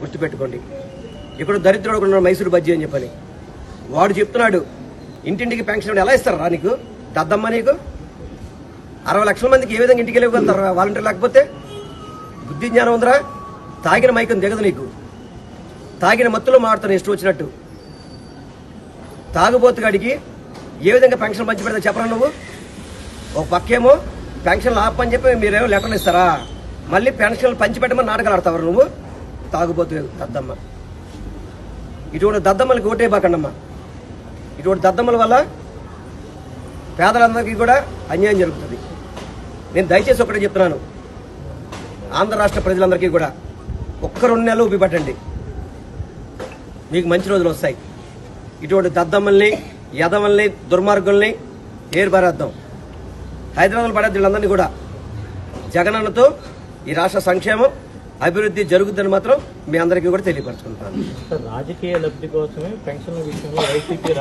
గుర్తుపెట్టుకోండి. ఇక్కడ దరిద్రుడు కూడా ఉన్నాడు, మైసూరు బజ్జీ అని చెప్పని. వాడు చెప్తున్నాడు ఇంటింటికి పెన్షన్ ఎలా ఇస్తారా నీకు దద్దమ్మ? నీకు 60 లక్షల మందికి ఏ విధంగా ఇంటికి వెళ్ళగలుగుతారా వాలంటీర్ లేకపోతే? బుద్ధి జ్ఞానం ఉందరా? తాగిన మైకం దిగదు నీకు. తాగిన మత్తులో మాడుతాను ఇష్టం వచ్చినట్టు. తాగుబోతుగాడికి ఏ విధంగా పెన్షన్ పంచి పెడతా చెప్పరా నువ్వు? ఒక పక్కేమో పెన్షన్లు ఆపని చెప్పి మీరేమో లెటర్లు ఇస్తారా? మళ్ళీ పెన్షన్లు పంచిపెట్టమని నాటకాలు ఆడతారు నువ్వు. తాగుబోతు దద్దమ్మ. ఇటువంటి దద్దమ్మలకి ఓటే బాకండమ్మా. ఇటువంటి దద్దమ్మల వల్ల పేదలందరికీ కూడా అన్యాయం జరుగుతుంది. నేను దయచేసి ఒకటే చెప్తున్నాను, ఆంధ్ర రాష్ట్ర ప్రజలందరికీ కూడా ఒక్క 2 నెలలు ఉబ్బిపట్టండి, మీకు మంచి రోజులు వస్తాయి. ఇటువంటి దద్దమ్మల్ని, యదవల్ని, దుర్మార్గుల్ని ఏర్పారేద్దాం. హైదరాబాద్లో పడేది వీళ్ళందరినీ కూడా. జగనన్నతో ఈ రాష్ట్ర సంక్షేమం, అభివృద్ధి జరుగుతుందని మాత్రం మీ అందరికీ కూడా తెలియపరచుకుంటున్నాను. రాజకీయ లబ్ధి కోసమే పెన్షన్ల విషయంలో వైసీపీ